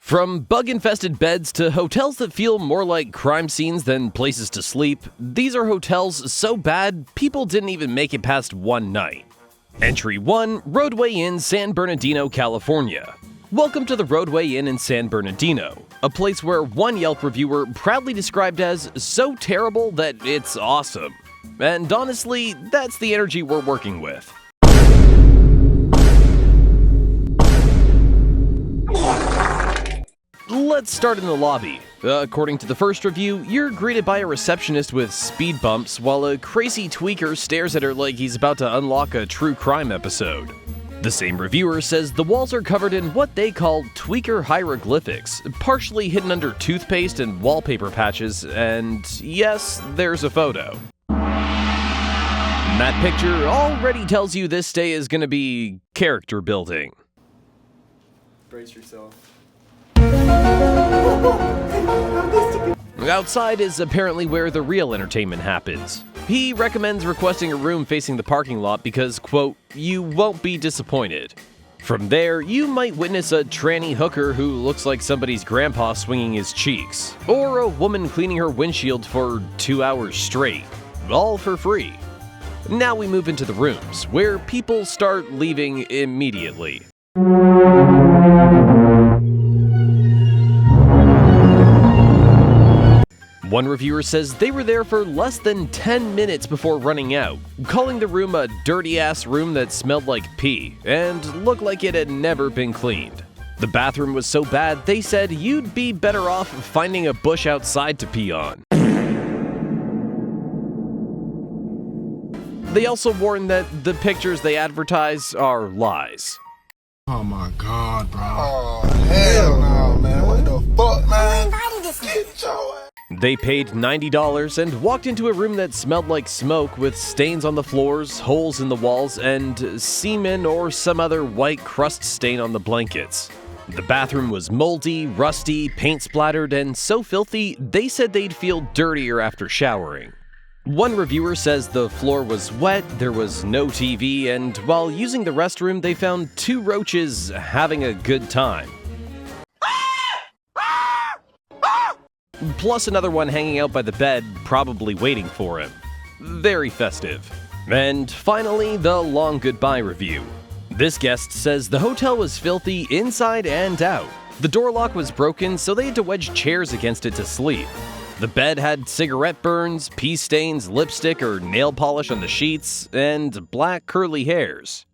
From bug-infested beds to hotels that feel more like crime scenes than places to sleep, these are hotels so bad people didn't even make it past one night. Entry 1, Roadway Inn, San Bernardino, California. Welcome to the Roadway Inn in San Bernardino, a place where one Yelp reviewer proudly described as so terrible that it's awesome. And honestly, that's the energy we're working with. Let's start in the lobby. According to the first review, you're greeted by a receptionist with speed bumps while a crazy tweaker stares at her like he's about to unlock a true crime episode. The same reviewer says the walls are covered in what they call tweaker hieroglyphics, partially hidden under toothpaste and wallpaper patches, and yes, there's a photo. That picture already tells you this day is gonna be character building. Brace yourself. Outside is apparently where the real entertainment happens. He recommends requesting a room facing the parking lot because, quote, you won't be disappointed. From there, you might witness a tranny hooker who looks like somebody's grandpa swinging his cheeks, or a woman cleaning her windshield for 2 hours straight, all for free. Now we move into the rooms, where people start leaving immediately. One reviewer says they were there for less than 10 minutes before running out, calling the room a dirty-ass room that smelled like pee and looked like it had never been cleaned. The bathroom was so bad they said you'd be better off finding a bush outside to pee on. They also warn that the pictures they advertise are lies. Oh my god, bro. Oh, hell no, man. What the fuck, man? Get your ass. They paid $90 and walked into a room that smelled like smoke with stains on the floors, holes in the walls, and semen or some other white crust stain on the blankets. The bathroom was moldy, rusty, paint splattered, and so filthy they said they'd feel dirtier after showering. One reviewer says the floor was wet, there was no TV, and while using the restroom they found 2 roaches having a good time. Plus another one hanging out by the bed, probably waiting for him. Very festive. And finally, the long goodbye review. This guest says the hotel was filthy inside and out. The door lock was broken, so they had to wedge chairs against it to sleep. The bed had cigarette burns, pee stains, lipstick or nail polish on the sheets, and black curly hairs.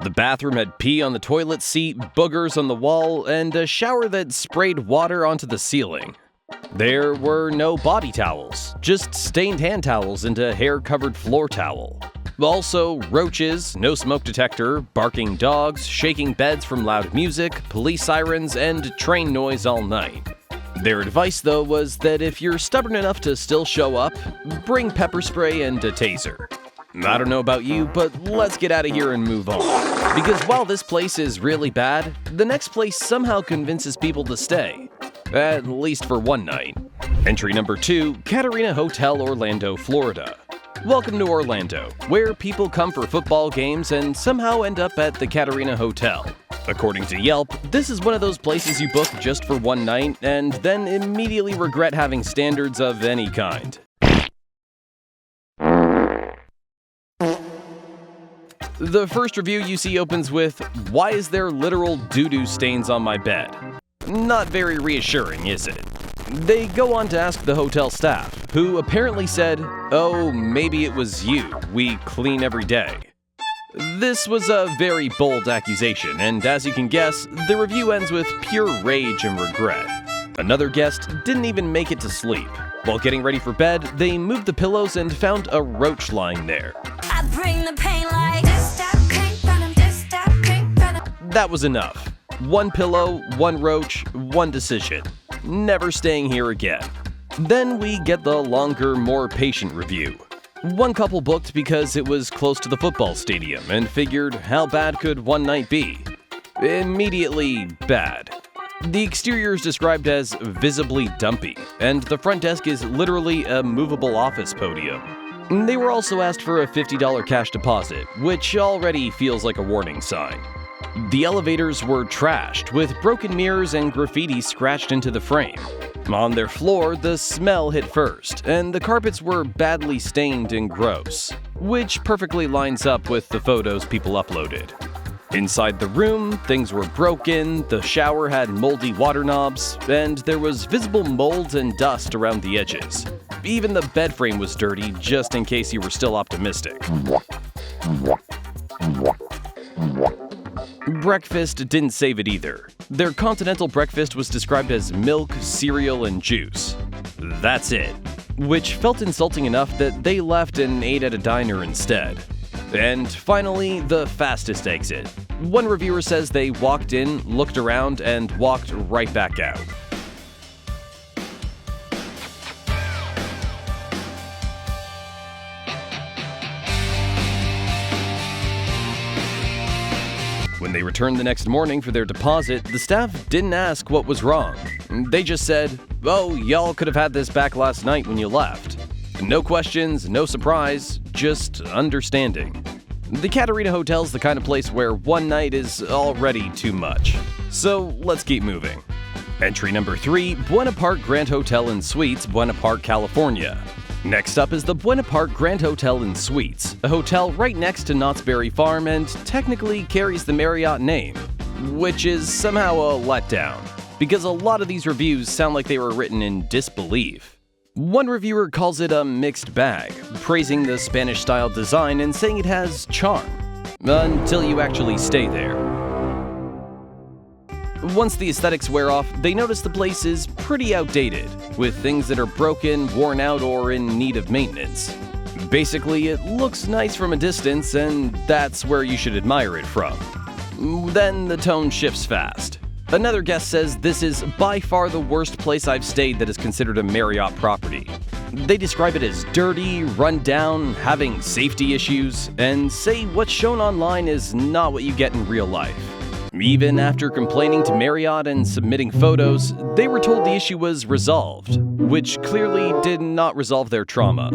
The bathroom had pee on the toilet seat, boogers on the wall, and a shower that sprayed water onto the ceiling. There were no body towels, just stained hand towels and a hair-covered floor towel. Also, roaches, no smoke detector, barking dogs, shaking beds from loud music, police sirens, and train noise all night. Their advice, though, was that if you're stubborn enough to still show up, bring pepper spray and a taser. I don't know about you, but let's get out of here and move on. Because while this place is really bad, the next place somehow convinces people to stay. At least for one night. Entry number 2, Catarina Hotel, Orlando, Florida. Welcome to Orlando, where people come for football games and somehow end up at the Catarina Hotel. According to Yelp, this is one of those places you book just for one night and then immediately regret having standards of any kind. The first review you see opens with, "Why is there literal doo-doo stains on my bed?" Not very reassuring, is it? They go on to ask the hotel staff, who apparently said, "Oh, maybe it was you. We clean every day." This was a very bold accusation, and as you can guess, the review ends with pure rage and regret. Another guest didn't even make it to sleep. While getting ready for bed, they moved the pillows and found a roach lying there. I bring the pain like That was enough. One pillow, one roach, one decision. Never staying here again. Then we get the longer, more patient review. One couple booked because it was close to the football stadium and figured how bad could one night be? Immediately bad. The exterior is described as visibly dumpy, and the front desk is literally a movable office podium. They were also asked for a $50 cash deposit, which already feels like a warning sign. The elevators were trashed, with broken mirrors and graffiti scratched into the frame. On their floor, the smell hit first, and the carpets were badly stained and gross, which perfectly lines up with the photos people uploaded. Inside the room, things were broken, the shower had moldy water knobs, and there was visible mold and dust around the edges. Even the bed frame was dirty, just in case you were still optimistic. Breakfast didn't save it either. Their continental breakfast was described as milk, cereal, and juice. That's it. Which felt insulting enough that they left and ate at a diner instead. And finally, the fastest exit. One reviewer says they walked in, looked around, and walked right back out. When they returned the next morning for their deposit, the staff didn't ask what was wrong. They just said, "Oh, y'all could have had this back last night when you left." No questions, no surprise, just understanding. The Catarina Hotel's the kind of place where one night is already too much. So let's keep moving. Entry number 3, Buena Park Grand Hotel and Suites, Buena Park, California. Next up is the Buena Park Grand Hotel and Suites, a hotel right next to Knott's Berry Farm and technically carries the Marriott name, which is somehow a letdown, because a lot of these reviews sound like they were written in disbelief. One reviewer calls it a mixed bag, praising the Spanish-style design and saying it has charm, until you actually stay there. Once the aesthetics wear off, they notice the place is pretty outdated, with things that are broken, worn out, or in need of maintenance. Basically, it looks nice from a distance, and that's where you should admire it from. Then the tone shifts fast. Another guest says this is by far the worst place I've stayed that is considered a Marriott property. They describe it as dirty, run down, having safety issues, and say what's shown online is not what you get in real life. Even after complaining to Marriott and submitting photos, they were told the issue was resolved, which clearly did not resolve their trauma.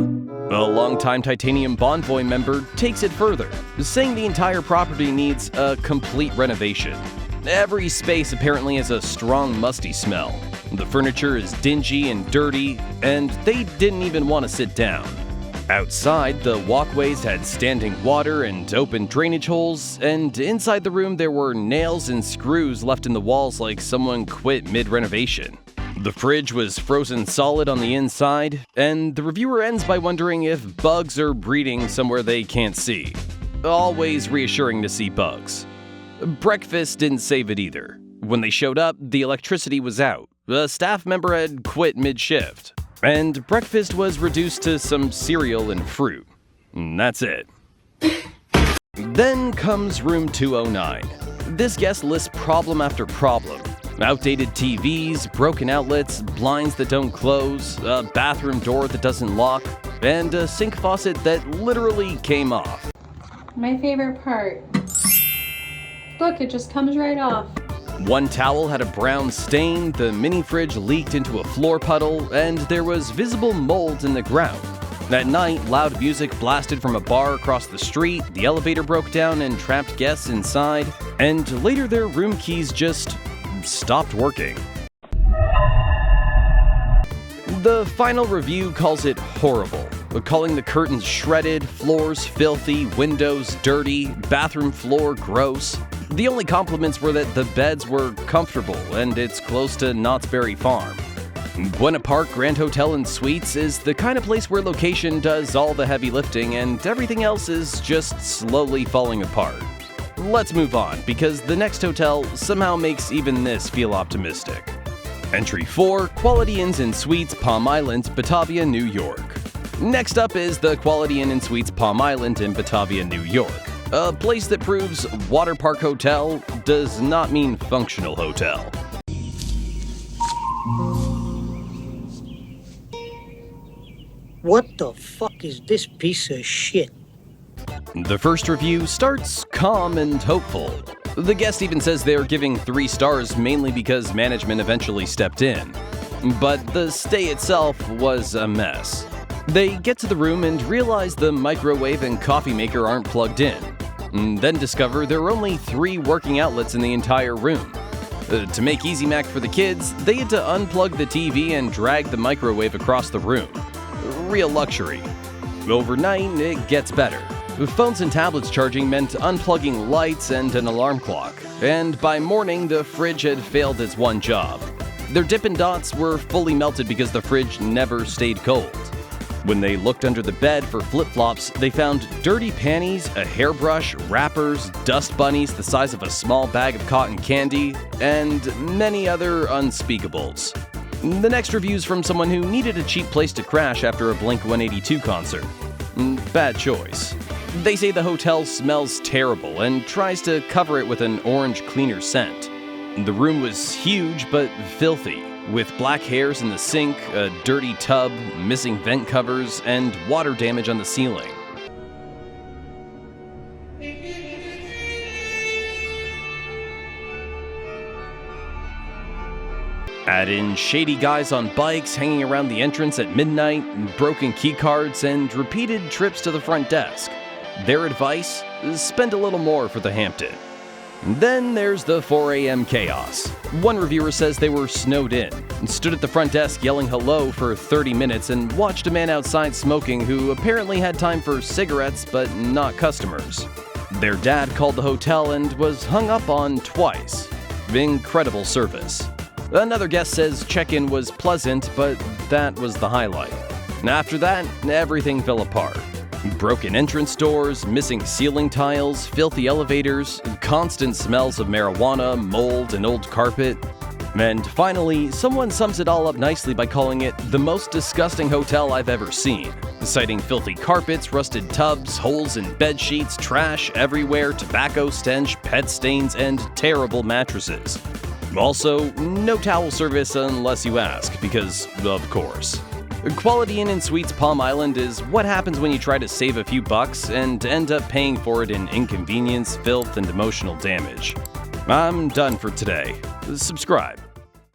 A longtime Titanium Bonvoy member takes it further, saying the entire property needs a complete renovation. Every space apparently has a strong musty smell. The furniture is dingy and dirty, and they didn't even want to sit down. Outside, the walkways had standing water and open drainage holes, and inside the room there were nails and screws left in the walls like someone quit mid-renovation. The fridge was frozen solid on the inside, and the reviewer ends by wondering if bugs are breeding somewhere they can't see. Always reassuring to see bugs. Breakfast didn't save it either. When they showed up, the electricity was out. A staff member had quit mid-shift. And breakfast was reduced to some cereal and fruit. And that's it. Then comes room 209. This guest lists problem after problem. Outdated TVs, broken outlets, blinds that don't close, a bathroom door that doesn't lock, and a sink faucet that literally came off. My favorite part. Look, it just comes right off. One towel had a brown stain, the mini fridge leaked into a floor puddle, and there was visible mold in the ground. At night, loud music blasted from a bar across the street, the elevator broke down and trapped guests inside, and later their room keys just stopped working. The final review calls it horrible, calling the curtains shredded, floors filthy, windows dirty, bathroom floor gross. The only compliments were that the beds were comfortable and it's close to Knott's Berry Farm. Buena Park Grand Hotel and Suites is the kind of place where location does all the heavy lifting and everything else is just slowly falling apart. Let's move on, because the next hotel somehow makes even this feel optimistic. Entry 4, Quality Inns and Suites, Palm Island, Batavia, New York. Next up is the Quality Inn and Suites Palm Island in Batavia, New York. A place that proves water park hotel does not mean functional hotel. What the fuck is this piece of shit? The first review starts calm and hopeful. The guest even says they're giving 3 stars mainly because management eventually stepped in. But the stay itself was a mess. They get to the room and realize the microwave and coffee maker aren't plugged in, and then discover there are only 3 working outlets in the entire room. To make easy mac for the kids, they had to unplug the TV and drag the microwave across the room. Real luxury. Overnight, it gets better. Phones and tablets charging meant unplugging lights and an alarm clock, and by morning the fridge had failed its one job. Their Dippin' Dots were fully melted because the fridge never stayed cold. When they looked under the bed for flip-flops, they found dirty panties, a hairbrush, wrappers, dust bunnies the size of a small bag of cotton candy, and many other unspeakables. The next review's from someone who needed a cheap place to crash after a Blink-182 concert. Bad choice. They say the hotel smells terrible and tries to cover it with an orange cleaner scent. The room was huge but filthy, with black hairs in the sink, a dirty tub, missing vent covers, and water damage on the ceiling. Add in shady guys on bikes hanging around the entrance at midnight, broken keycards, and repeated trips to the front desk. Their advice? Spend a little more for the Hampton. Then there's the 4 a.m. chaos. One reviewer says they were snowed in, stood at the front desk yelling hello for 30 minutes, and watched a man outside smoking who apparently had time for cigarettes but not customers. Their dad called the hotel and was hung up on twice. Incredible service. Another guest says check-in was pleasant, but that was the highlight. After that, everything fell apart. Broken entrance doors, missing ceiling tiles, filthy elevators, constant smells of marijuana, mold, and old carpet. And finally, someone sums it all up nicely by calling it the most disgusting hotel I've ever seen, citing filthy carpets, rusted tubs, holes in bed sheets, trash everywhere, tobacco stench, pet stains, and terrible mattresses. Also, no towel service unless you ask, because of course. Quality Inn & Suites Palm Island is what happens when you try to save a few bucks and end up paying for it in inconvenience, filth, and emotional damage. I'm done for today. Subscribe.